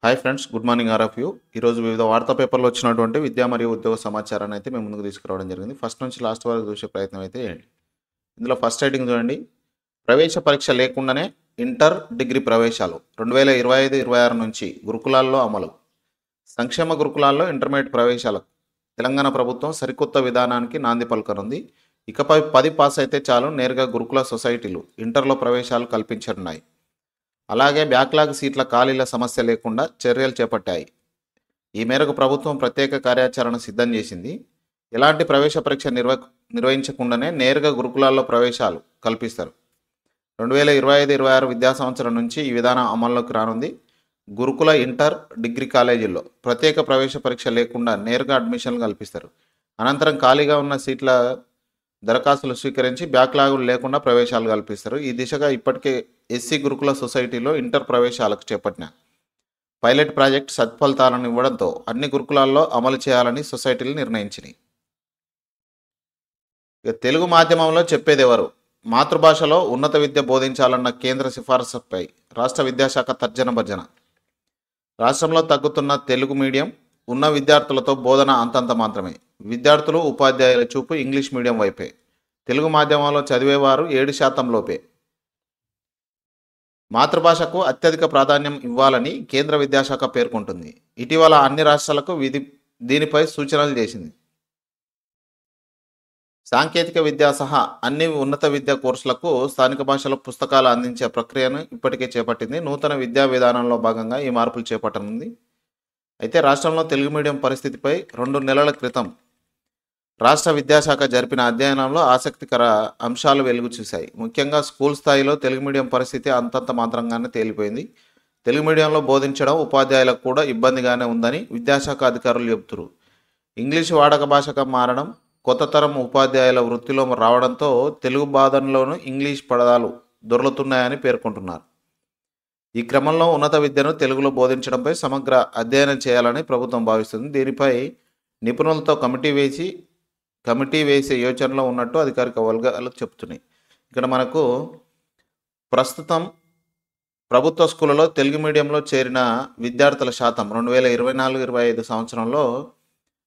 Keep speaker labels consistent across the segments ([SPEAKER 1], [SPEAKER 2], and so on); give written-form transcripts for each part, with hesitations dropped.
[SPEAKER 1] Hi friends, good morning or of you. ఈరోజు వివిధ వార్తా పేపర్లో వచ్చినటువంటి విద్యా మరియు ఉద్యోగ సమాచారాన్ని అయితే మేము ముందుకు తీసుకురావడం జరిగింది. ఫస్ట్ నుంచి లాస్ట్ వరకు చూసే ప్రయత్నం అయితే చేయండి. ఇందులో ఫస్ట్ హెడ్డింగ్ చూడండి. ప్రవేశ పరీక్ష లేకుండానే ఇంటర్ డిగ్రీ ప్రవేశాలు 2025-26 నుంచి గురుకులాల్లో అమలు. సంక్షేమ గురుకులాల్లో ఇంటర్మీడియట్ ప్రవేశాలకు తెలంగాణ ప్రభుత్వం సరికొత్త విధానానికి నాంది పలకనుంది. ఇకపై 10 పాస్ అయితే చాలు నేరుగా గురుకుల సొసైటీలు ఇంటర్లో ప్రవేశాలు కల్పించనున్నాయి. అలాగే బ్యాక్లాగ్ సీట్ల ఖాళీల సమస్య లేకుండా చర్యలు చేపట్టాయి. ఈ మేరకు ప్రభుత్వం ప్రత్యేక కార్యాచరణ సిద్ధం చేసింది. ఎలాంటి ప్రవేశ పరీక్ష నిర్వహించకుండానే నేరుగా గురుకులాల్లో ప్రవేశాలు కల్పిస్తారు. 2025-26 విద్యా సంవత్సరం నుంచి ఈ విధానం అమల్లోకి రానుంది. గురుకుల ఇంటర్ డిగ్రీ కాలేజీల్లో ప్రత్యేక ప్రవేశ పరీక్ష లేకుండా నేరుగా అడ్మిషన్లు కల్పిస్తారు. అనంతరం ఖాళీగా ఉన్న సీట్ల దరఖాస్తులు స్వీకరించి బ్యాక్లాగులు లేకుండా ప్రవేశాలు కల్పిస్తారు. ఈ దిశగా ఇప్పటికే ఎస్సీ గురుకుల సొసైటీలో ఇంటర్ ప్రవేశాలకు చేపట్టిన పైలట్ ప్రాజెక్ట్ సత్ఫలితాలను ఇవ్వడంతో అన్ని గురుకులాల్లో అమలు చేయాలని సొసైటీలు నిర్ణయించినాయి. ఇక తెలుగు మాధ్యమంలో చెప్పేదెవరు? మాతృభాషలో ఉన్నత విద్య బోధించాలన్న కేంద్ర సిఫారసుపై రాష్ట్ర విద్యాశాఖ తర్జన భర్జన. రాష్ట్రంలో తగ్గుతున్న తెలుగు మీడియం ఉన్న విద్యార్థులతో బోధన అంతంత మాత్రమే. విద్యార్థులు ఉపాధ్యాయుల చూపు ఇంగ్లీష్ మీడియం వైపే. తెలుగు మాధ్యమంలో చదివేవారు 7% లోపే. మాతృభాషకు అత్యధిక ప్రాధాన్యం ఇవ్వాలని కేంద్ర విద్యాశాఖ పేర్కొంటుంది. ఇటీవల అన్ని రాష్ట్రాలకు దీనిపై సూచనలు చేసింది. సాంకేతిక విద్య సహా అన్ని ఉన్నత విద్యా కోర్సులకు స్థానిక భాషలో పుస్తకాలు అందించే ప్రక్రియను ఇప్పటికే చేపట్టింది. నూతన విద్యా విధానంలో భాగంగా ఈ మార్పులు చేపట్టనుంది. అయితే రాష్ట్రంలో తెలుగు మీడియం పరిస్థితిపై 2 నెలల క్రితం రాష్ట్ర విద్యాశాఖ జరిపిన అధ్యయనంలో ఆసక్తికర అంశాలు వెలుగు చూశాయి. ముఖ్యంగా స్కూల్ స్థాయిలో తెలుగు మీడియం పరిస్థితి అంతంత మాత్రంగానే తేలిపోయింది. తెలుగు మీడియంలో బోధించడం ఉపాధ్యాయులకు కూడా ఇబ్బందిగానే ఉందని విద్యాశాఖ అధికారులు చెబుతున్నారు. ఇంగ్లీషు వాడక భాషగా మారడం, కొత్త తరం ఉపాధ్యాయుల వృత్తిలో రావడంతో తెలుగు బోధనలోనూ ఇంగ్లీష్ పదాలు దొర్లుతున్నాయని పేర్కొంటున్నారు. ఈ క్రమంలో ఉన్నత విద్యను తెలుగులో బోధించడంపై సమగ్ర అధ్యయనం చేయాలని ప్రభుత్వం భావిస్తుంది. దీనిపై నిపుణులతో కమిటీ వేసే యోచనలో ఉన్నట్టు అధికారిక వర్గాలు చెప్తున్నాయి. ఇక్కడ మనకు ప్రస్తుతం ప్రభుత్వ స్కూళ్ళలో తెలుగు మీడియంలో చేరిన విద్యార్థుల శాతం 2024-25 సంవత్సరంలో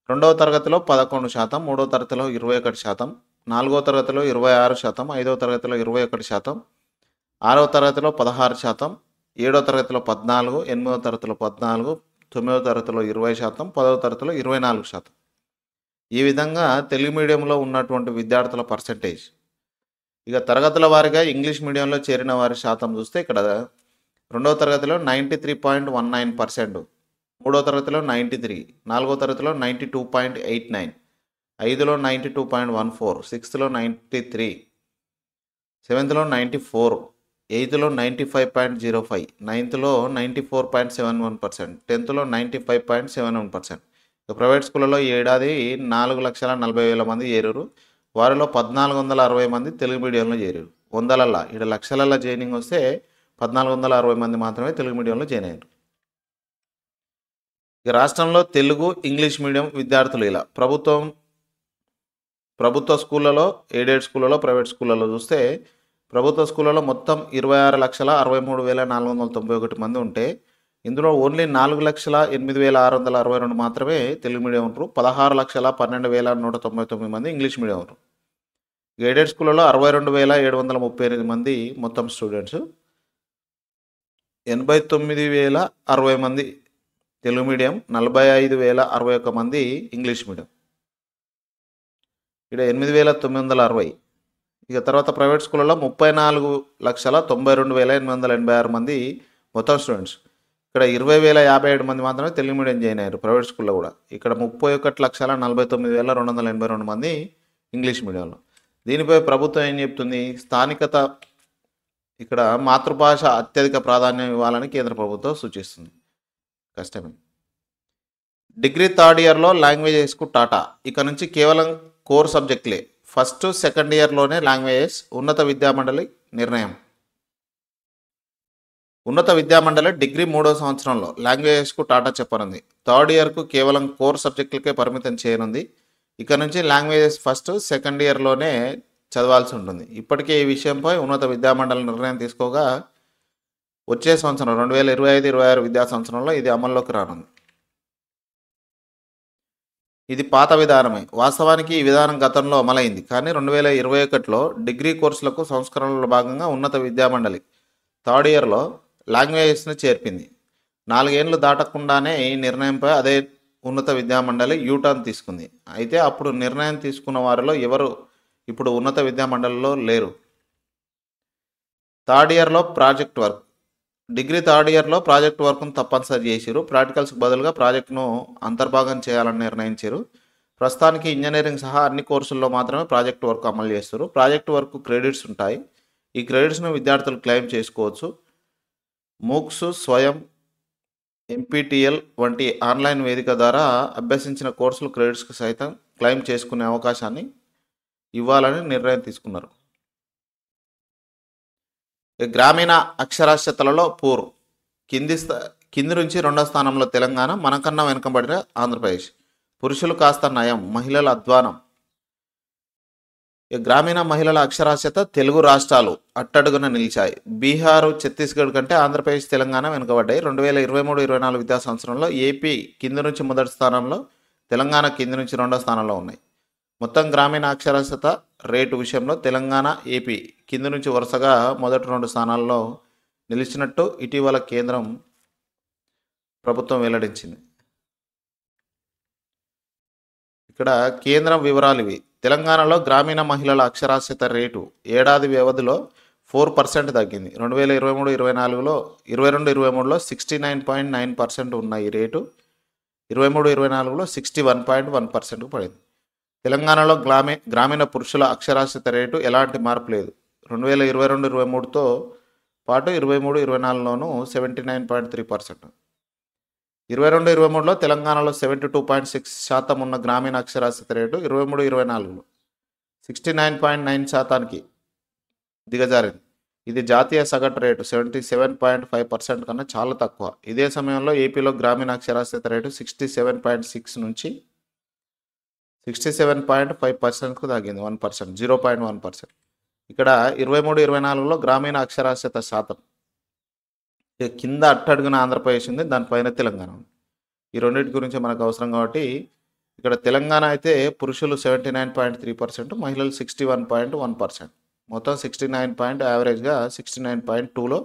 [SPEAKER 1] 2వ తరగతిలో 11%, 3వ తరగతిలో 21%, 4వ తరగతిలో 26%, 5వ తరగతిలో 21%, 6వ తరగతిలో 16%, 7వ తరగతిలో 14%, 8వ తరగతిలో 14%, 9వ తరగతిలో 20%, 10వ తరగతిలో 24%. ఈ విధంగా తెలుగు మీడియంలో ఉన్నటువంటి విద్యార్థుల పర్సంటేజ్. ఇక తరగతుల వారీగా ఇంగ్లీష్ మీడియంలో చేరిన వారి శాతం చూస్తే ఇక్కడ 2వ తరగతిలో 93.19%, 3వ తరగతిలో 93%, 4వ తరగతిలో 92.89%, 5లో 92.14%, 6లో 93%, 7థ్లో 94%, 8థ్లో 95.05%, 9థ్లో 94.71%, 10థ్లో 95.71%. ప్రైవేట్ స్కూళ్ళలో ఈ ఏడాది 4,40,000 మంది చేరారు. వారిలో 1,460 మంది తెలుగు మీడియంలో చేరారు. 100లలో ఇక్కడ లక్షలలో జాయినింగ్ వస్తే 1,460 మంది మాత్రమే తెలుగు మీడియంలో జాయిన్ అయ్యారు. ఇక రాష్ట్రంలో తెలుగు ఇంగ్లీష్ మీడియం విద్యార్థులు ఇలా ప్రభుత్వ స్కూళ్ళలో, ఎయిడెడ్ స్కూళ్ళలో, ప్రైవేట్ స్కూళ్ళలో చూస్తే ప్రభుత్వ స్కూళ్ళలో మొత్తం 26,63,491 మంది ఉంటే ఇందులో ఓన్లీ 4,08,662 మాత్రమే తెలుగు మీడియం ఉంటారు. 16,12,199 మంది ఇంగ్లీష్ మీడియం ఉంటారు. ఎయిడెడ్ స్కూళ్ళలో 62,738 మంది మొత్తం స్టూడెంట్స్, 89,060 మంది తెలుగు మీడియం, 45,061 మంది ఇంగ్లీష్ మీడియం. ఇక్కడ 8,960. ఇక తర్వాత ప్రైవేట్ స్కూళ్ళలో 34,92,886 మంది మొత్తం స్టూడెంట్స్. ఇక్కడ 20,057 మంది మాత్రమే తెలుగు మీడియం జాయిన్ అయ్యారు ప్రైవేట్ స్కూల్లో కూడా. ఇక్కడ 31,49,282 మంది ఇంగ్లీష్ మీడియంలో. దీనిపై ప్రభుత్వం ఏం చెప్తుంది? స్థానికత, ఇక్కడ మాతృభాష అత్యధిక ప్రాధాన్యం ఇవ్వాలని కేంద్ర ప్రభుత్వం సూచిస్తుంది. కష్టమే. డిగ్రీ థర్డ్ ఇయర్లో లాంగ్వేజెస్కు టాటా. ఇక నుంచి కేవలం కోర్ సబ్జెక్టులే. ఫస్ట్, సెకండ్ ఇయర్లోనే లాంగ్వేజెస్. ఉన్నత విద్యామండలి నిర్ణయం. ఉన్నత విద్యామండలి డిగ్రీ 3వ సంవత్సరంలో లాంగ్వేజెస్కు టాటా చెప్పనుంది. థర్డ్ ఇయర్కు కేవలం కోర్ సబ్జెక్టులకే పరిమితం చేయనుంది. ఇక నుంచి లాంగ్వేజెస్ ఫస్ట్, సెకండ్ ఇయర్లోనే చదవాల్సి ఉంటుంది. ఇప్పటికే ఈ విషయంపై ఉన్నత విద్యామండలి నిర్ణయం తీసుకోగా వచ్చే సంవత్సరం 2025-26 విద్యా సంవత్సరంలో ఇది అమల్లోకి రానుంది. ఇది పాత విధానమే. వాస్తవానికి ఈ విధానం గతంలో అమలైంది. కానీ 2021లో డిగ్రీ కోర్సులకు సంస్కరణలో భాగంగా ఉన్నత విద్యామండలి థర్డ్ ఇయర్లో లాంగ్వేజెస్ని చేర్పింది. 4 ఏళ్లు దాటకుండానే ఈ నిర్ణయంపై అదే ఉన్నత విద్యామండలి యూటర్న్ తీసుకుంది. అయితే అప్పుడు నిర్ణయం తీసుకున్న వారిలో ఎవరు ఇప్పుడు ఉన్నత విద్యామండలిలో లేరు. థర్డ్ ఇయర్లో ప్రాజెక్ట్ వర్క్. డిగ్రీ థర్డ్ ఇయర్లో ప్రాజెక్ట్ వర్క్ను తప్పనిసరి చేసిరు. ప్రాక్టికల్స్కి బదులుగా ప్రాజెక్ట్ను అంతర్భాగం చేయాలని నిర్ణయించారు. ప్రస్తుతానికి ఇంజనీరింగ్ సహా అన్ని కోర్సుల్లో మాత్రమే ప్రాజెక్ట్ వర్క్ అమలు చేస్తారు. ప్రాజెక్ట్ వర్క్ క్రెడిట్స్ ఉంటాయి. ఈ క్రెడిట్స్ను విద్యార్థులు క్లెయిమ్ చేసుకోవచ్చు. మూక్స్, స్వయం, ఎంపీటీఎల్ వంటి ఆన్లైన్ వేదిక ద్వారా అభ్యసించిన కోర్సులు క్రెడిట్స్కి సైతం క్లెయిమ్ చేసుకునే అవకాశాన్ని ఇవ్వాలని నిర్ణయం తీసుకున్నారు. గ్రామీణ అక్షరాస్యతలలో కింది నుంచి 2వ స్థానంలో తెలంగాణ, మనకన్నా వెనుకబడిన ఆంధ్రప్రదేశ్. పురుషులు కాస్త నయం, మహిళల అధ్వానం. గ్రామీణ మహిళల అక్షరాస్యత తెలుగు రాష్ట్రాలు అట్టడుగున నిలిచాయి. బీహారు, ఛత్తీస్గఢ్ కంటే ఆంధ్రప్రదేశ్, తెలంగాణ వెనుకబడ్డాయి. 2023-24 విద్యా సంవత్సరంలో ఏపీ కింది నుంచి మొదటి స్థానంలో, తెలంగాణ కింది నుంచి 2వ స్థానంలో ఉన్నాయి. మొత్తం గ్రామీణ అక్షరాస్యత రేటు విషయంలో తెలంగాణ, ఏపీ కింది నుంచి వరుసగా మొదటి 2 స్థానాల్లో నిలిచినట్టు ఇటీవల కేంద్రం ప్రభుత్వం వెల్లడించింది. ఇక్కడ కేంద్రం వివరాలు ఇవి. తెలంగాణలో గ్రామీణ మహిళల అక్షరాస్యత రేటు ఏడాది వ్యవధిలో 4% తగ్గింది. 2023-24లో 22-23లో 69.9% ఉన్న ఈ రేటు 23-24లో 61.1%కు పడింది. తెలంగాణలో గ్రామీణ పురుషుల అక్షరాస్యత రేటు ఎలాంటి మార్పు లేదు. 2022-23తో పాటు 23-24లోనూ 79.3%. 22-23లో తెలంగాణలో 72.6% ఉన్న గ్రామీణ అక్షరాస్యత రేటు 23-24లో 69.9% దిగజారింది. ఇది జాతీయ సగటు రేటు 77.5% కన్నా చాలా తక్కువ. ఇదే సమయంలో ఏపీలో గ్రామీణ అక్షరాస్యత రేటు 67.6 నుంచి 67.5%కు తగ్గింది. 0.1%. ఇక్కడ 23-24లో గ్రామీణ అక్షరాస్యత శాతం కింద అట్టడుగున ఆంధ్రప్రదేశ్ ఉంది, దానిపైన తెలంగాణ ఉంది. ఈ రెండింటి గురించి మనకు అవసరం కాబట్టి ఇక్కడ తెలంగాణ అయితే పురుషులు 79.3%, మహిళలు 61.1%. మొత్తం 69 యావరేజ్గా 69.2లో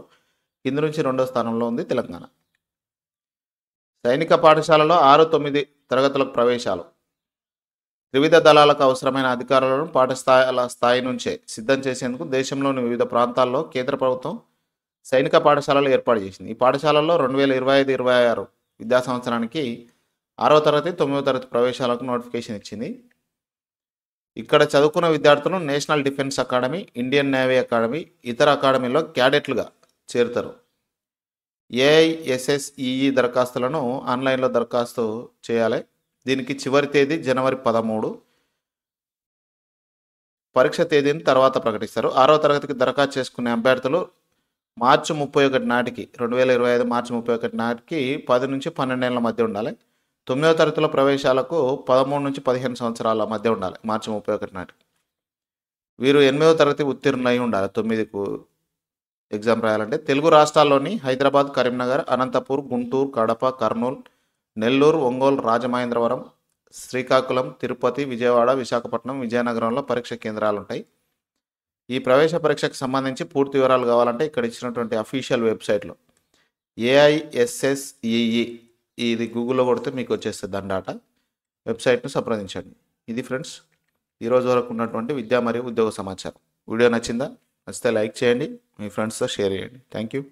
[SPEAKER 1] కింది నుంచి 2వ స్థానంలో ఉంది తెలంగాణ. సైనిక పాఠశాలలో 6-9 తరగతులకు ప్రవేశాలు. త్రివిధ దళాలకు అవసరమైన అధికారులను పాఠశాల స్థాయి నుంచే సిద్ధం చేసేందుకు దేశంలోని వివిధ ప్రాంతాల్లో కేంద్ర ప్రభుత్వం సైనిక పాఠశాలలు ఏర్పాటు చేసింది. ఈ పాఠశాలల్లో 2025-26 విద్యా సంవత్సరానికి 6వ తరగతి, 9వ తరగతి ప్రవేశాలకు నోటిఫికేషన్ ఇచ్చింది. ఇక్కడ చదువుకున్న విద్యార్థులు national defence academy, Indian navy academy, ఇతర అకాడమీలో క్యాడెట్లుగా చేరుతారు. ఏఐఎస్ఎస్ఈఈ దరఖాస్తులను ఆన్లైన్లో దరఖాస్తు చేయాలి. దీనికి చివరి తేదీ జనవరి 13. పరీక్ష తేదీని తర్వాత ప్రకటిస్తారు. 6వ తరగతికి దరఖాస్తు చేసుకునే అభ్యర్థులు మార్చి 31 నాటికి 2025 మార్చి 31 నాటికి 10 నుంచి 12 ఏళ్ల మధ్య ఉండాలి. 9వ తరగతిలో ప్రవేశాలకు 13 నుంచి 15 సంవత్సరాల మధ్య ఉండాలి మార్చి 31 నాటికి. వీరు 8వ తరగతి ఉత్తీర్ణులై ఉండాలి 9కు ఎగ్జామ్ రాయాలంటే. తెలుగు రాష్ట్రాల్లోని హైదరాబాద్, కరీంనగర్, అనంతపూర్, గుంటూరు, కడప, కర్నూలు, నెల్లూరు, ఒంగోలు, రాజమహేంద్రవరం, శ్రీకాకుళం, తిరుపతి, విజయవాడ, విశాఖపట్నం, విజయనగరంలో పరీక్ష కేంద్రాలు ఉంటాయి. ఈ ప్రవేశ పరీక్షకు సంబంధించి పూర్తి వివరాలు కావాలంటే ఇక్కడ ఇచ్చినటువంటి అఫీషియల్ వెబ్సైట్లో ఏఐఎస్ఎస్ఈఈ ఇది గూగుల్లో కొడితే మీకు వచ్చేస్తుంది దాని డాటా. వెబ్సైట్ను సంప్రదించండి. ఇది ఫ్రెండ్స్ ఈరోజు వరకు ఉన్నటువంటి విద్యా మరియు ఉద్యోగ సమాచారం. వీడియో నచ్చిందా? నచ్చితే లైక్ చేయండి, మీ ఫ్రెండ్స్తో షేర్ చేయండి. Thank you.